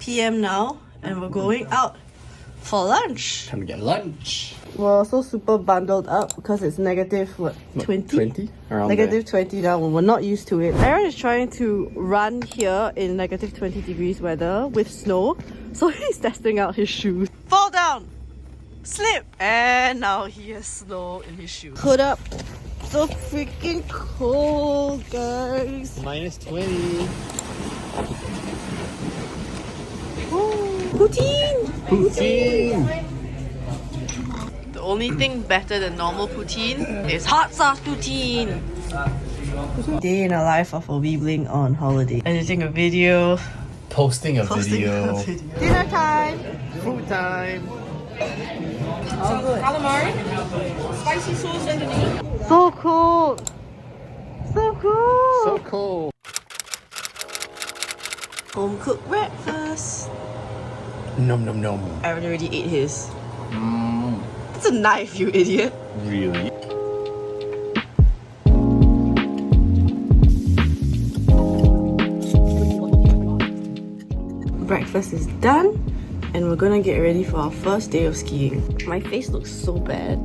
p.m. now, and we're going out for lunch. Time to get lunch. We're also super bundled up because it's negative, what, 20? 20? Around Negative 20 now, we're not used to it. Aaron is trying to run here in negative 20 degrees weather with snow, so he's testing out his shoes. Fall down! Slip! And now he has snow in his shoes. Hood up! So freaking cold, guys! Minus 20. Poutine! Poutine! The only thing better than normal poutine is hot sauce poutine! Day in a life of a Weebling on holiday. Editing a video. Posting a video. Dinner time! Food time. Calamari, spicy sauce underneath. So cold! So cool! So cool. Home cooked breakfast. Nom nom nom. Aaron already ate his. It's a knife, you idiot. Really? Breakfast is done, and we're gonna get ready for our first day of skiing. My face looks so bad.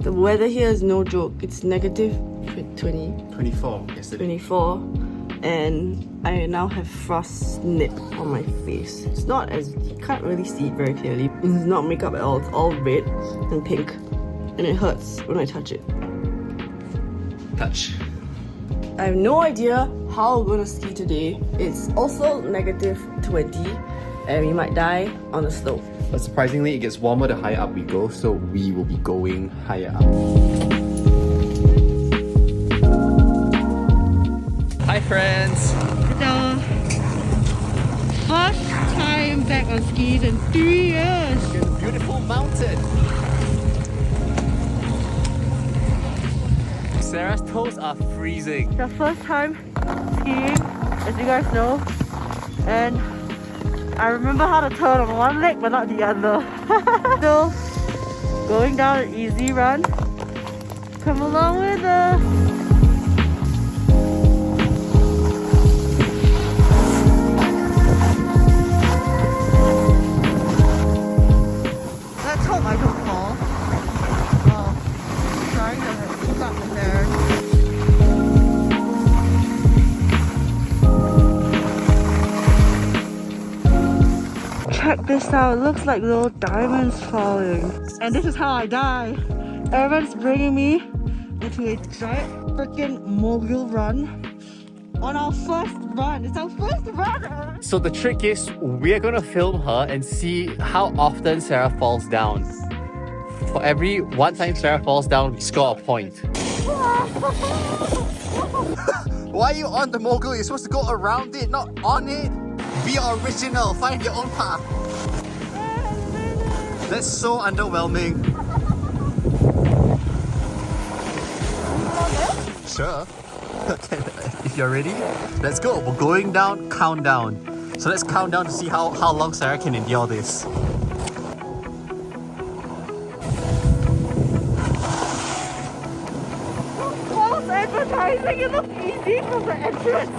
The weather here is no joke. It's negative 20, 24 yesterday. 24, and I now have frost nip on my face. It's not as, you can't really see it very clearly. It's not makeup at all. It's all red and pink, and it hurts when I touch it. Touch. I have no idea how we're gonna ski today. It's also negative 20, and we might die on the slope. But surprisingly, it gets warmer the higher up we go, so we will be going higher up. Hi friends! It's our first time back on skis in 3 years. In a beautiful mountain. Sarah's toes are freezing. It's our first time skiing, as you guys know, and I remember how to turn on one leg but not the other. So, going down an easy run. Come along with us. Let's hope I don't fall. Trying to keep up with there. Check this out, it looks like little diamonds falling. And this is how I die. Aaron's bringing me into a giant freaking mogul run on our first run. It's our first run, Aaron. So the trick is, we're gonna film her and see how often Sarah falls down. For every one time Sarah falls down, we score a point. Why are you on the mogul? You're supposed to go around it, not on it. Be original, find your own path. That's so underwhelming. Sure. If you're ready, let's go. We're going down, countdown. So let's count down to see how long Sarah can endure this. False advertising, it looks easy from the entrance.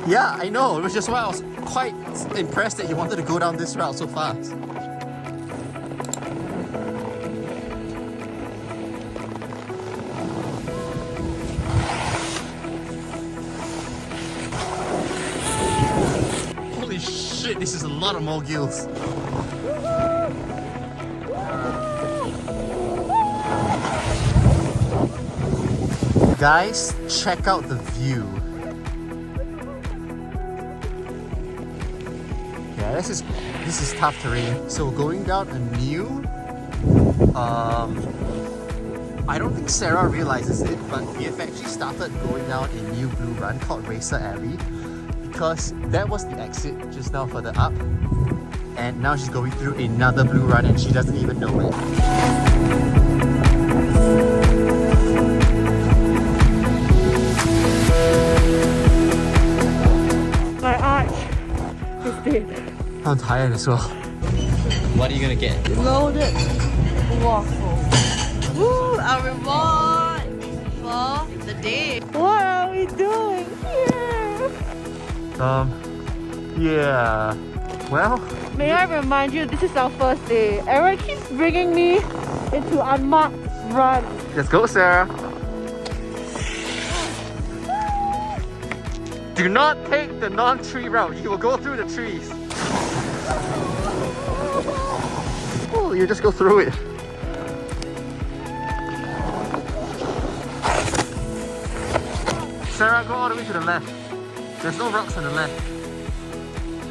Yeah, I know. It was just why I was quite impressed that he wanted to go down this route so fast. Holy shit, this is a lot of moguls. Guys, check out the view. Yeah, this is tough terrain. So going down a new I don't think Sarah realizes it, but we have actually started going down a new blue run called Racer Alley, because that was the exit just now further up, and now she's going through another blue run and she doesn't even know it. My arch is dead. I'm tired as well. What are you gonna get? Loaded waffle. Woo! Our reward for the day. What are we we doing here? Yeah. Well, May I remind you, this is our first day. Aaron keeps bringing me into unmarked run. let's go, Sarah. Do not take the non-tree route. You will go through the trees. Oh, you just go through it. Sarah, go all the way to the left. There's no rocks on the left.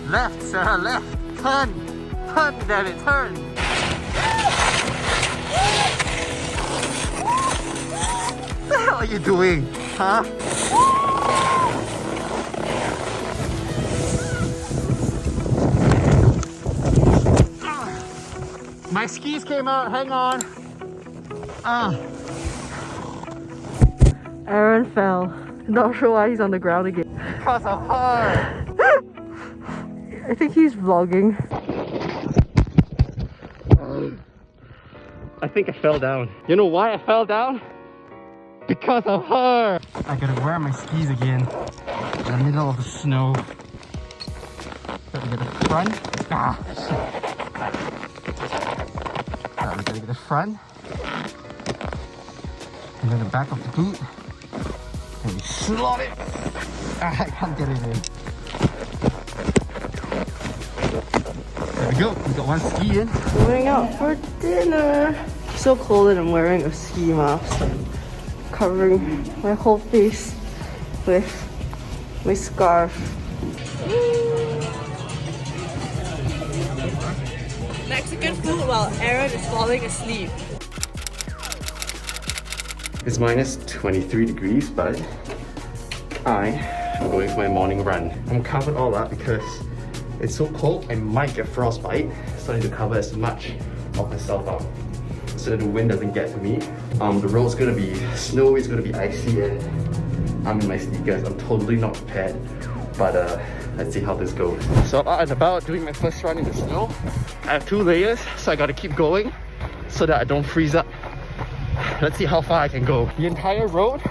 Left, Sarah, left. Turn. Turn, damn it, turn. What the hell are you doing? Huh? My skis came out, hang on. Aaron fell. Not sure why he's on the ground again. Because of her. I think he's vlogging. I think I fell down. You know why I fell down? Because of her. I gotta wear my skis again in the middle of the snow. Gotta get the front. We gotta get the front. And then the back of the boot. And we slot it. I can't get it in. There we go. We got one ski in. Going out for dinner. So cold and I'm wearing a ski mask. Covering my whole face with my scarf. Mexican food while Aaron is falling asleep. It's minus 23 degrees, but I'm going for my morning run. I'm covered all up because it's so cold, I might get frostbite. So I need to cover as much of myself up so that the wind doesn't get to me. The road's gonna be snowy, it's gonna be icy, and I'm in my sneakers. I'm totally not prepared, but let's see how this goes. So I'm out and about doing my first run in the snow. I have 2 layers, so I gotta keep going so that I don't freeze up. Let's see how far I can go. The entire road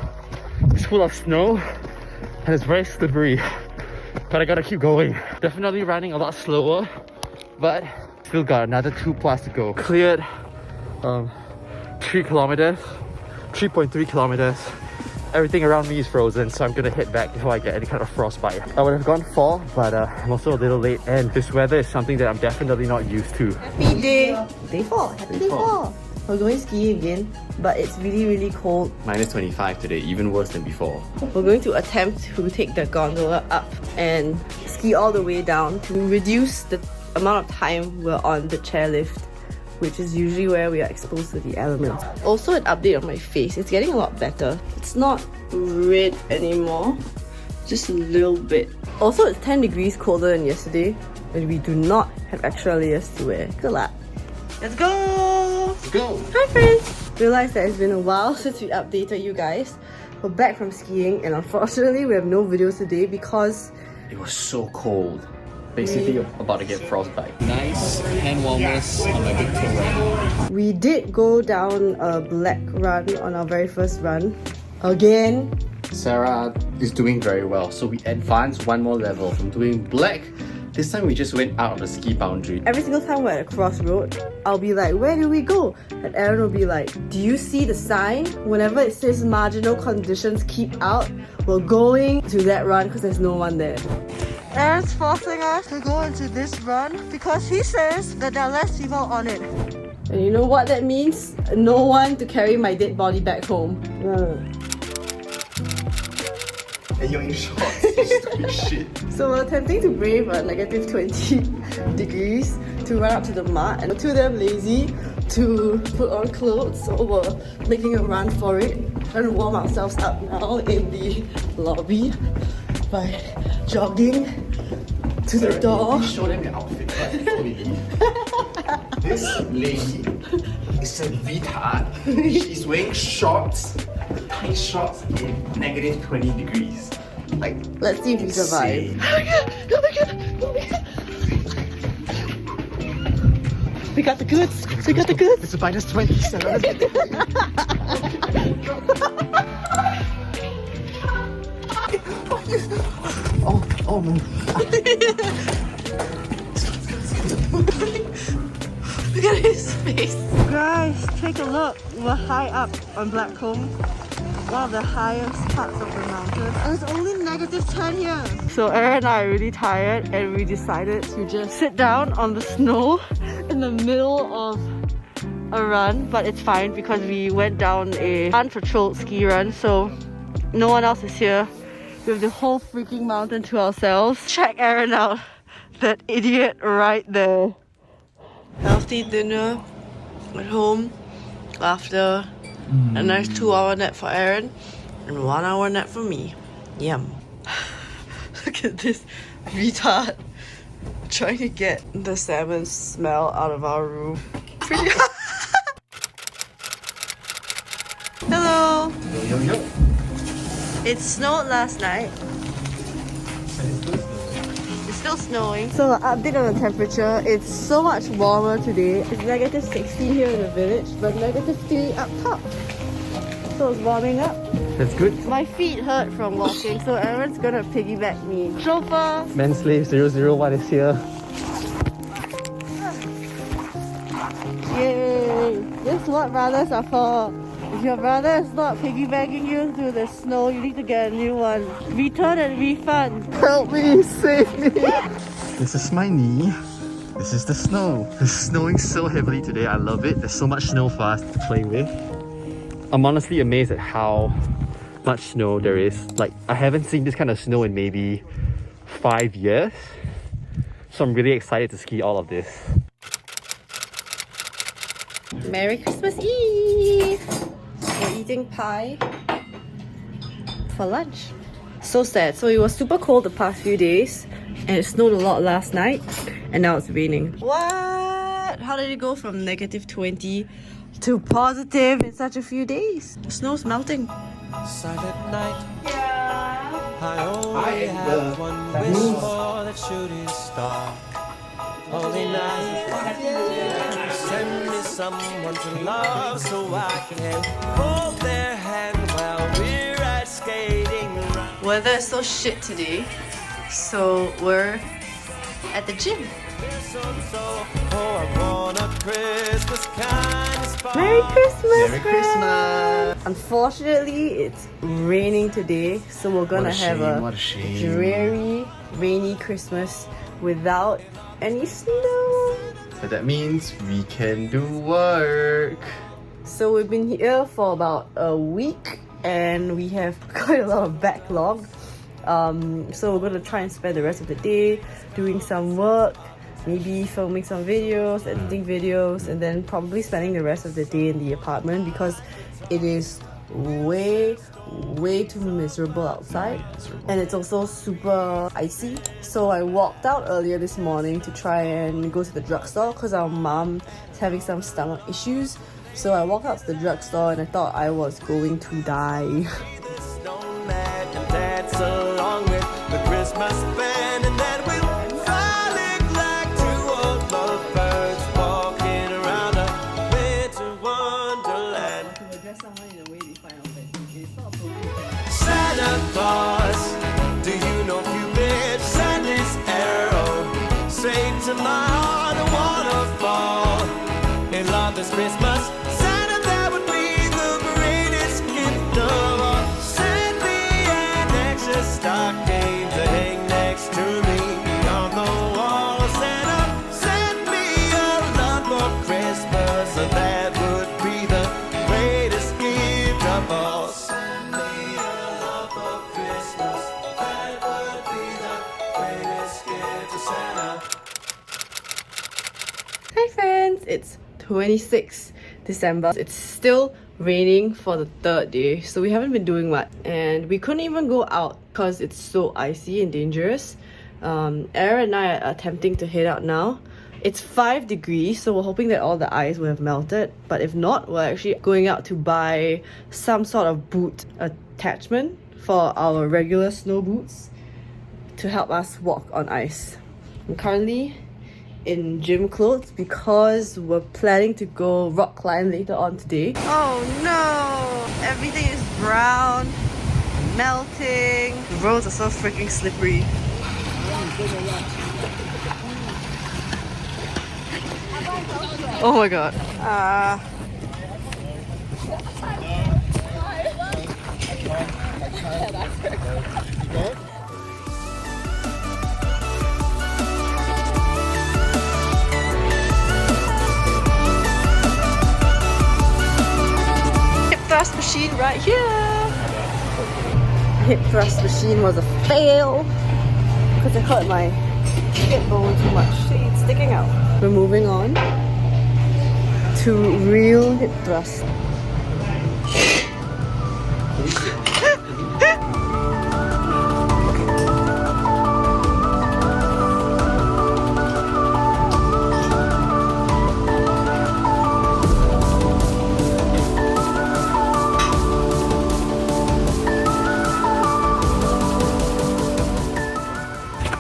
is full of snow and it's very slippery, but I gotta keep going. Definitely running a lot slower, but still got another 2+ to go. Cleared 3 kilometers, 3.3 kilometers. Everything around me is frozen, so I'm gonna head back before I get any kind of frostbite. I would have gone 4, but I'm also a little late, and this weather is something that I'm definitely not used to. Happy day 4. Happy day 4. We're going skiing again, but it's really cold. Minus 25 today, even worse than before. We're going to attempt to take the gondola up and ski all the way down to reduce the amount of time we're on the chairlift, which is usually where we are exposed to the elements. Also, an update on my face. It's getting a lot better. It's not red anymore, just a little bit. Also, it's 10 degrees colder than yesterday, and we do not have extra layers to wear. Good luck. Let's go! Let's go! Hi friends! Realized that it's been a while since we updated you guys. We're back from skiing, and unfortunately we have no videos today because it was so cold. Basically about to get frostbite. Nice hand warmers on my big toe run. we did go down a black run on our very first run. Again. Sarah is doing very well, so we advanced 1 more level from doing black. This time we just went out of the ski boundary. Every single time we're at a crossroad, I'll be like, where do we go? And Aaron will be like, do you see the sign? Whenever it says marginal conditions keep out, we're going to that run because there's no one there. Aaron's forcing us to go into this run because he says that there are less people on it. And you know what that means? No one to carry my dead body back home. And you're in shorts, you stupid shit. So we're attempting to brave a negative 20 degrees to run up to the mud, and we're too damn lazy to put on clothes, so we're making a run for it. Trying to warm ourselves up now in the lobby by jogging to the door. Show them your outfit first before we leave. This lady is a retard. She's wearing shorts, tight shorts in negative 20 degrees. Like, let's see if we survive. We got the goods! We got the goods! it's a minus 20, Sarah. Let's get Oh no. Look at his face. Guys, take a look. We're high up on Blackcomb. One of the highest parts of the mountain. And it's only -10 here. So Aaron and I are really tired and we decided to just sit down on the snow in the middle of a run. But it's fine because we went down a unpatrolled ski run, so no one else is here. We have the whole freaking mountain to ourselves. Check Aaron out. That idiot right there. Healthy dinner at home after a nice 2-hour nap for Aaron and 1-hour nap for me. Yum. Look at this retard trying to get the salmon smell out of our room. Pretty Hello! Yo, yo, yo. It snowed last night. It's still snowing. So an update on the temperature. It's so much warmer today. It's -16 here in the village, but -3 up top. So it's warming up. That's good. My feet hurt from walking, so Aaron's gonna piggyback me. Chauffeur! Manslave 001 is here. Yay! This is what brothers are for. If your brother is not piggybacking you through the snow, you need to get a new one. Return and refund. Help me, save me. This is my knee. This is the snow. It's snowing so heavily today. I love it. There's so much snow for us to play with. I'm honestly amazed at how much snow there is. Like, I haven't seen this kind of snow in maybe 5 years. So I'm really excited to ski all of this. Merry Christmas Eve! We're eating pie for lunch. So sad. So it was super cold the past few days and it snowed a lot last night and now it's raining. What? How did it go from -20 to positive in such a few days? The snow's melting. Silent night. I only have one wish for the shooting star. Holy night. Send me someone to love so I can hold their hand while we're ice skating around. Weather is so shit today, so we're at the gym. Oh, I want a Christmas kind of spark. Merry Christmas! Merry Christmas! Unfortunately, it's raining today, so we're gonna have what a shame. dreary, rainy Christmas without any snow. But that means we can do work. So we've been here for about a week and we have quite a lot of backlog. So we're gonna try and spend the rest of the day doing some work, maybe filming some videos, editing videos, and then probably spending the rest of the day in the apartment because it is way too miserable outside and it's also super icy. So I walked out earlier this morning to try and go to the drugstore because our mom is having some stomach issues. So I walked out to the drugstore and I thought I was going to die. Snowman and dance along with the Christmas band, and then we'll frolic like two old lovebirds walking around a winter wonderland. Santa Claus, do you know Cupid sent his arrow straight to my heart, a waterfall in love this Christmas? Santa, that would be the greatest gift of all. Send me an extra stocking to hang next to me on the wall. Santa, send me your love for Christmas, and that would be the greatest gift of all. Send me your love for Christmas, that would be the greatest gift to Santa. Hi friends, it's 26th December. It's still raining for the 3rd day, so we haven't been doing much and we couldn't even go out because it's so icy and dangerous. Aaron and I are attempting to head out now. It's 5 degrees, so we're hoping that all the ice will have melted, but if not, we're actually going out to buy some sort of boot attachment for our regular snow boots to help us walk on ice. I'm currently in gym clothes because we're planning to go rock climb later on today. Oh no! Everything is brown. melting. The roads are so freaking slippery. Oh my god. Hip thrust machine right here. Hip thrust machine was a fail because I caught my hip bone too much. See, it's sticking out. We're moving on to real hip thrust.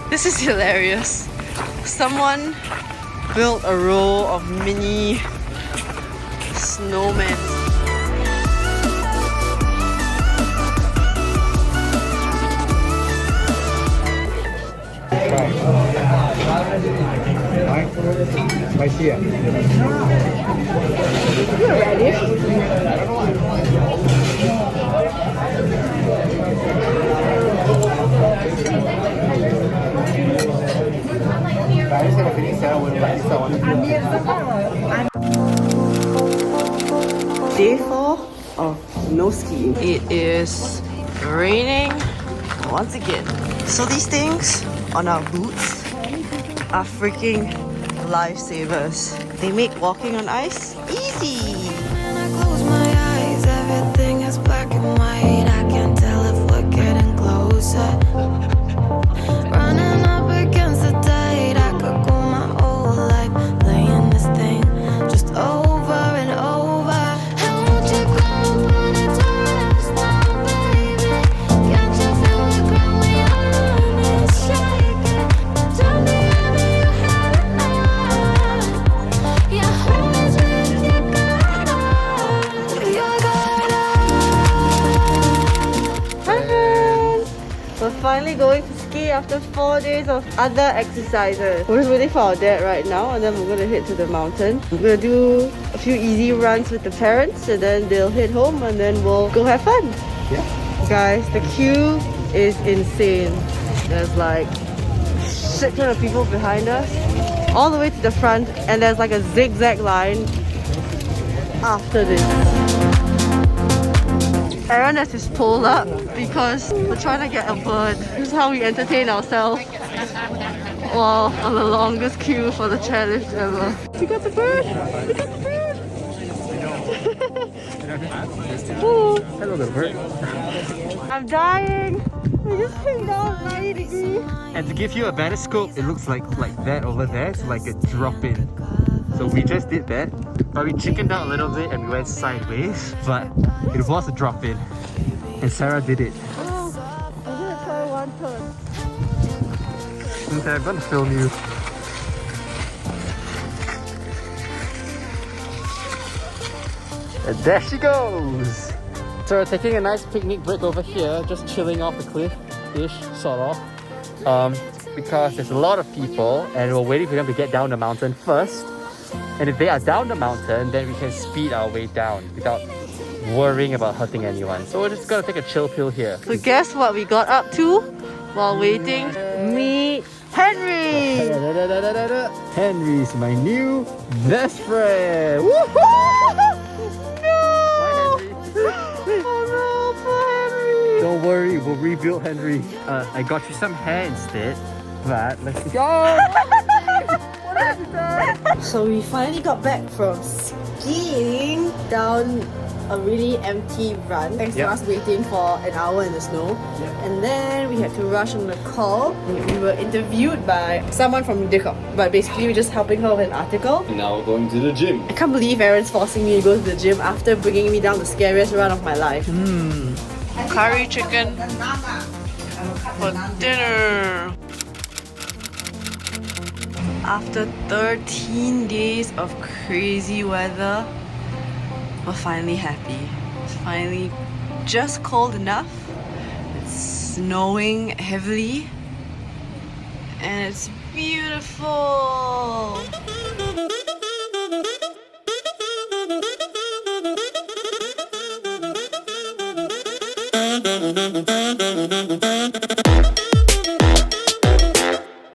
This is hilarious. Someone built a row of mini snowmen. Spicy. Day 4 of no skiing. It is raining once again. So these things on our boots are freaking lifesavers. They make walking on ice easy. When I close my eyes, everything is black and white. I can't tell if we're getting closer. Running up against the tide, I could go my whole life playing this thing just over and over. And won't you come put it to rest now, baby? Can't you feel the ground when your arm is shaking? Tell me how you had enough. Yeah, hold me with your guard up. Your guard up. Hi friends! We're finally going to ski after 4 days of other exercises. We're just waiting for our dad right now and then we're going to head to the mountain. We're going to do a few easy runs with the parents and then they'll head home and then we'll go have fun. Yeah. Guys, the queue is insane. There's like a shit ton of people behind us all the way to the front and there's like a zigzag line after this. Aaron has his pole up because we're trying to get a bird. This is how we entertain ourselves while on the longest queue for the chairlift ever. We got the bird! We got the bird! Hello. Hello, little bird. I'm dying! We just came down 90 degrees. And to give you a better scope, it looks like that over there. It's like a drop in. So we just did that, but we chickened out a little bit and we went sideways, but it was a drop in. And Sarah did it. Oh, I'm gonna try one turn. Okay, I'm gonna film you. And there she goes! So we're taking a nice picnic break over here, just chilling off the cliff-ish, sort of. Because there's a lot of people and we're waiting for them to get down the mountain first. And if they are down the mountain, then we can speed our way down without worrying about hurting anyone. So we're just gonna take a chill pill here. So guess what we got up to while waiting? Meet Henry! Henry's my new best friend! Woohoo! No! Henry! Don't worry, we'll rebuild Henry. I got you some hair instead, but let's go! So we finally got back from skiing down a really empty run thanks to us waiting for an hour in the snow. And then we had to rush on the call. We were interviewed by someone from Dickup, but basically we're just helping her with an article. Now going to the gym. I can't believe Aaron's forcing me to go to the gym after bringing me down the scariest run of my life. Curry chicken for dinner. After 13 days of crazy weather, we're finally happy. It's finally just cold enough snowing heavily and it's beautiful.